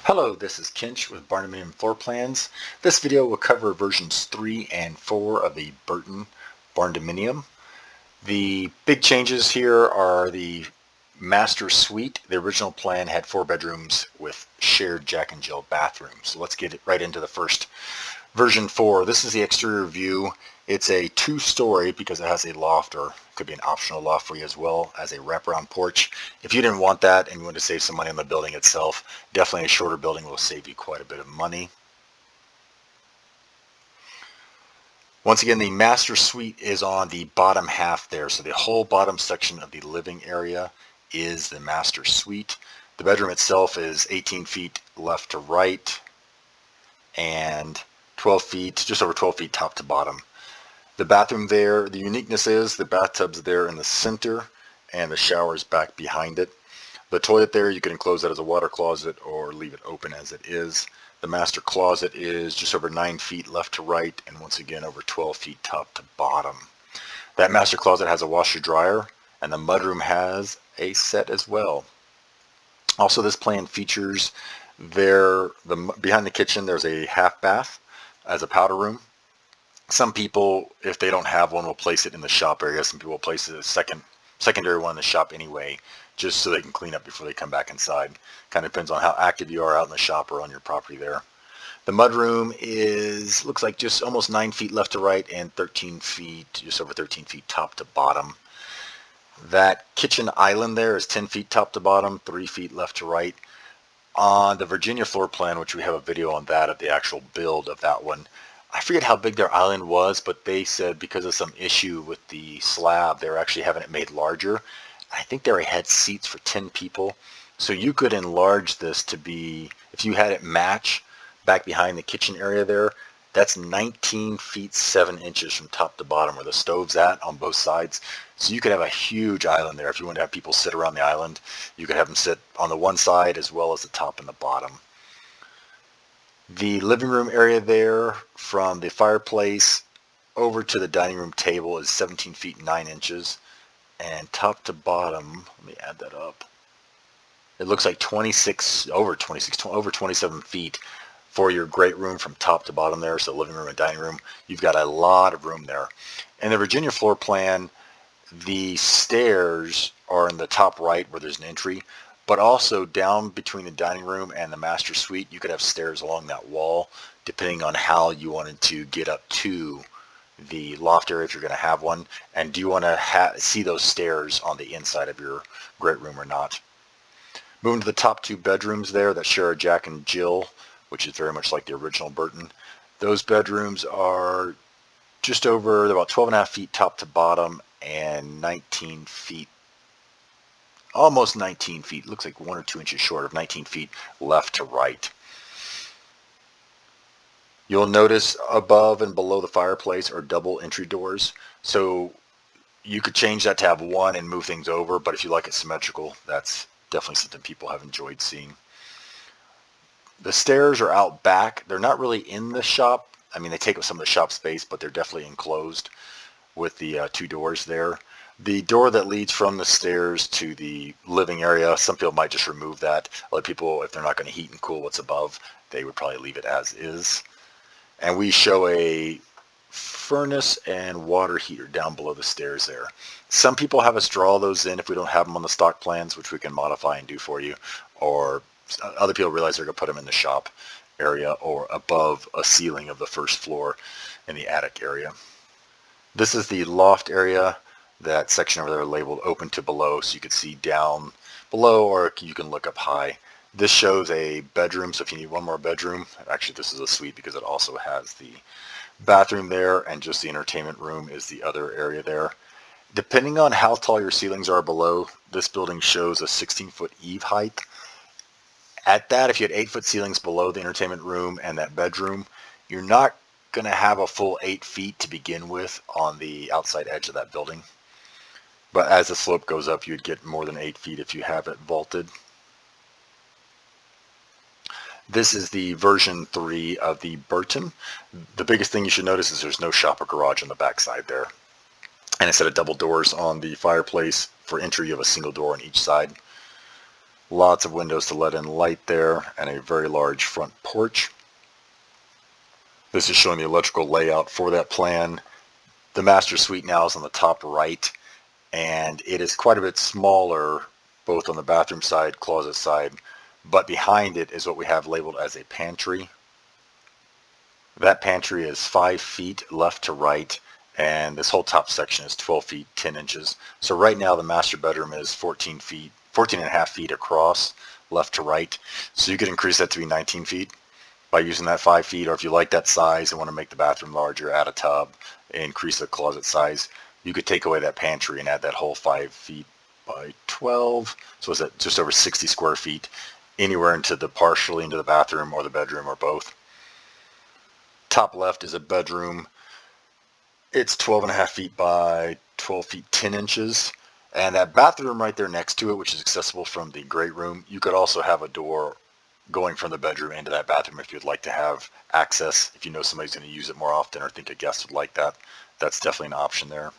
Hello, this is Kinch with Barndominium Floor Plans. This video will cover versions 3 and 4 of the Burton Barndominium. The big changes here are the master suite. The original plan had 4 bedrooms with shared Jack and Jill bathrooms. So let's get right into the first version 4. This is the exterior view. It's a 2-story because it has a loft, or could be an optional loft for you, as well as a wraparound porch. If you didn't want that and you want to save some money on the building itself, definitely a shorter building will save you quite a bit of money. Once again, the master suite is on the bottom half there, so the whole bottom section of the living area is the master suite. The bedroom itself is 18 feet left to right and 12 feet, just over 12 feet top to bottom. The bathroom there, the uniqueness is the bathtub's there in the center and the shower's back behind it. The toilet there, you can enclose that as a water closet or leave it open as it is. The master closet is just over 9 feet left to right and once again over 12 feet top to bottom. That master closet has a washer dryer and the mudroom has a set as well. Also, this plan features behind the kitchen there's a half bath as a powder room. Some people, if they don't have one, will place it in the shop area. Some people will place it as a secondary one in the shop anyway, just so they can clean up before they come back inside. Kind of depends on how active you are out in the shop or on your property there. The mudroom looks like just almost 9 feet left to right and 13 feet, just over 13 feet top to bottom. That kitchen island there is 10 feet top to bottom, 3 feet left to right. On the Virginia floor plan, which we have a video on that of the actual build of that one, I forget how big their island was, but they said because of some issue with the slab, they're actually having it made larger. I think they had seats for 10 people. So you could enlarge this to be, if you had it match back behind the kitchen area there, that's 19 feet 7 inches from top to bottom where the stove's at on both sides. So you could have a huge island there. If you wanted to have people sit around the island, you could have them sit on the one side as well as the top and the bottom. The living room area there from the fireplace over to the dining room table is 17 feet 9 inches. And top to bottom, let me add that up. It looks like over 27 feet for your great room from top to bottom there. So living room and dining room, you've got a lot of room there. In the Virginia floor plan, the stairs are in the top right where there's an entry. But also down between the dining room and the master suite, you could have stairs along that wall, depending on how you wanted to get up to the loft area if you're going to have one. And do you want to see those stairs on the inside of your great room or not? Moving to the top 2 bedrooms there that share a Jack and Jill, which is very much like the original Burton. Those bedrooms are just over about 12.5 feet top to bottom and 19 feet, almost 19 feet, looks like 1 or 2 inches short of 19 feet left to right. You'll notice above and below the fireplace are double entry doors. So you could change that to have one and move things over, but if you like it symmetrical, that's definitely something people have enjoyed seeing. The stairs are out back. They're not really in the shop. I mean, they take up some of the shop space, but they're definitely enclosed with the 2 doors there. The door that leads from the stairs to the living area, some people might just remove that. Other people, if they're not going to heat and cool what's above, they would probably leave it as is. And we show a furnace and water heater down below the stairs there. Some people have us draw those in if we don't have them on the stock plans, which we can modify and do for you. Or other people realize they're going to put them in the shop area or above a ceiling of the first floor in the attic area. This is the loft area. That section over there labeled open to below, so you can see down below or you can look up high. This shows a bedroom, so if you need one more bedroom, actually this is a suite because it also has the bathroom there, and just the entertainment room is the other area there. Depending on how tall your ceilings are below, this building shows a 16-foot eave height. At that, if you had 8-foot ceilings below the entertainment room and that bedroom, you're not going to have a full 8 feet to begin with on the outside edge of that building. But as the slope goes up, you'd get more than 8 feet if you have it vaulted. This is the version 3 of the Burton. The biggest thing you should notice is there's no shop or garage on the back side there. And instead of double doors on the fireplace for entry, you have a single door on each side. Lots of windows to let in light there, and a very large front porch. This is showing the electrical layout for that plan. The master suite now is on the top right, and it is quite a bit smaller, both on the bathroom side, closet side, but behind it is what we have labeled as a pantry. That pantry is 5 feet left to right, and this whole top section is 12 feet 10 inches. So right now the master bedroom is 14 and a half feet across, left to right. So you could increase that to be 19 feet by using that 5 feet, or if you like that size and want to make the bathroom larger, add a tub, increase the closet size, you could take away that pantry and add that whole 5 feet by 12. So is that just over 60 square feet anywhere partially into the bathroom or the bedroom or both. Top left is a bedroom. It's 12 and a half feet by 12 feet 10 inches. And that bathroom right there next to it, which is accessible from the great room, you could also have a door going from the bedroom into that bathroom if you'd like to have access. If you know somebody's going to use it more often or think a guest would like that, that's definitely an option there.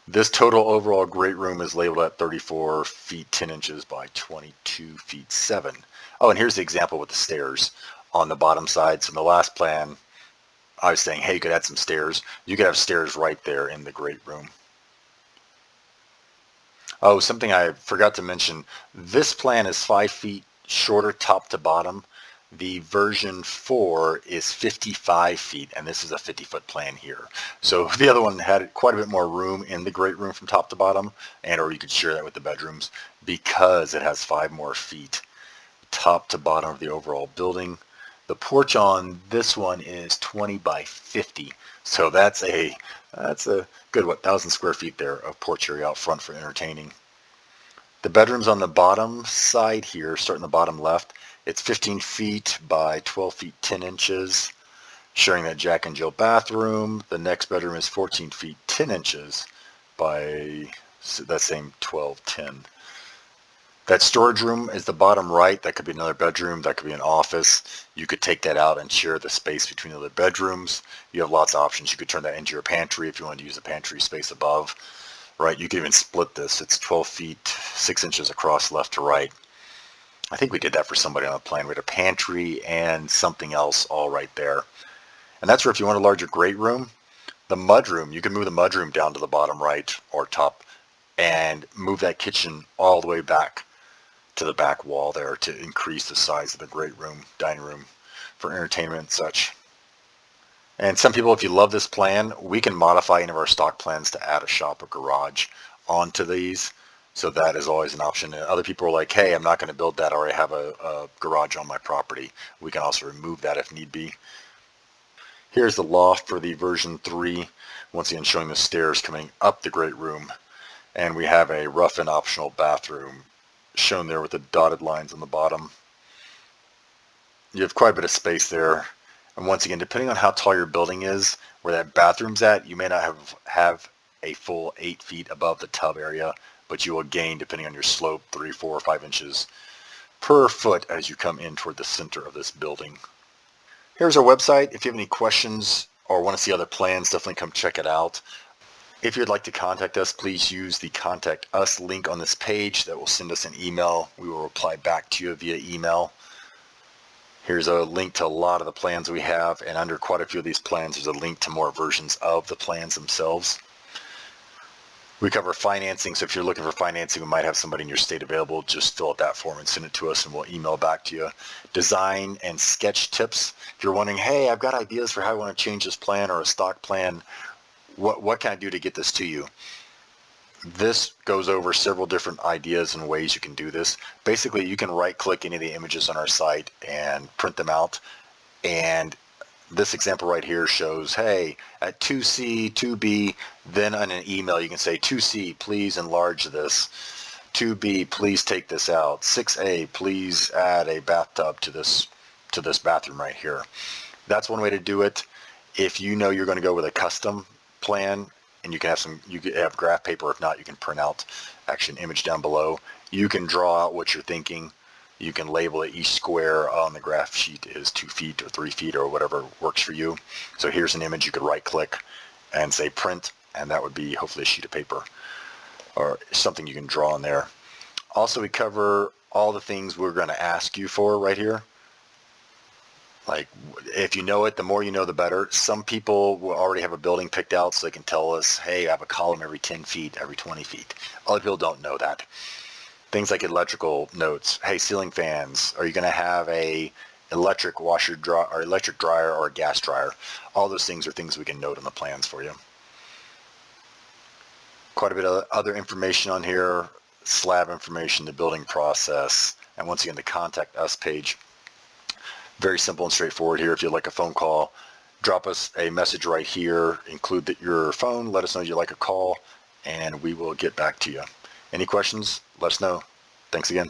This total overall great room is labeled at 34 feet 10 inches by 22 feet 7. Oh, and here's the example with the stairs on the bottom side. So in the last plan, I was saying, hey, you could add some stairs. You could have stairs right there in the great room. Oh, something I forgot to mention. This plan is 5 feet shorter top to bottom. The version 4 is 55 feet, and this is a 50-foot plan here. So the other one had quite a bit more room in the great room from top to bottom, or you could share that with the bedrooms because it has 5 more feet top to bottom of the overall building. The porch on this one is 20 by 50. So that's a good, 1,000 square feet there of porch area out front for entertaining. The bedrooms on the bottom side here, starting the bottom left, it's 15 feet by 12 feet 10 inches, sharing that Jack and Jill bathroom. The next bedroom is 14 feet 10 inches by that same 12-10. That storage room is the bottom right. That could be another bedroom. That could be an office. You could take that out and share the space between the other bedrooms. You have lots of options. You could turn that into your pantry if you want to use the pantry space above. Right, you could even split this. It's 12 feet 6 inches across left to right. I think we did that for somebody on the plan. We had a pantry and something else all right there. And that's where if you want a larger great room, the mudroom, you can move the mudroom down to the bottom right or top and move that kitchen all the way back to the back wall there to increase the size of the great room, dining room for entertainment and such. And some people, if you love this plan, we can modify any of our stock plans to add a shop or garage onto these. So that is always an option. And other people are like, hey, I'm not going to build that. I already have a garage on my property. We can also remove that if need be. Here's the loft for the version 3. Once again, showing the stairs coming up the great room. And we have a rough and optional bathroom shown there with the dotted lines on the bottom. You have quite a bit of space there. And once again, depending on how tall your building is, where that bathroom's at, you may not have a full 8 feet above the tub area, but you will gain, depending on your slope, 3, 4, or 5 inches per foot as you come in toward the center of this building. Here's our website. If you have any questions or want to see other plans, definitely come check it out. If you'd like to contact us, please use the Contact Us link on this page. That will send us an email. We will reply back to you via email. Here's a link to a lot of the plans we have, and under quite a few of these plans, there's a link to more versions of the plans themselves. We cover financing, so if you're looking for financing, we might have somebody in your state available. Just fill out that form and send it to us, and we'll email back to you. Design and sketch tips. If you're wondering, hey, I've got ideas for how I want to change this plan or a stock plan, what can I do to get this to you? This goes over several different ideas and ways you can do this. Basically, you can right-click any of the images on our site and print them out. And this example right here shows, hey, at 2C, 2B, then on an email you can say, 2C, please enlarge this. 2B, please take this out. 6A, please add a bathtub to this bathroom right here. That's one way to do it. If you know you're going to go with a custom plan, and you can have graph paper. If not, you can print out actually an image down below. You can draw out what you're thinking. You can label it. Each square on the graph sheet is 2 feet or 3 feet or whatever works for you. So here's an image. You could right click and say print, and that would be hopefully a sheet of paper or something you can draw in there. Also, we cover all the things we're going to ask you for right here. Like, if you know it, the more you know, the better. Some people will already have a building picked out so they can tell us, hey, I have a column every 10 feet, every 20 feet. Other people don't know that. Things like electrical notes. Hey, ceiling fans, are you going to have a electric washer or electric dryer or a gas dryer? All those things are things we can note on the plans for you. Quite a bit of other information on here, slab information, the building process, and once again, the contact us page. Very simple and straightforward here. If you'd like a phone call, drop us a message right here, include your phone, let us know you'd like a call, and we will get back to you. Any questions? Let us know. Thanks again.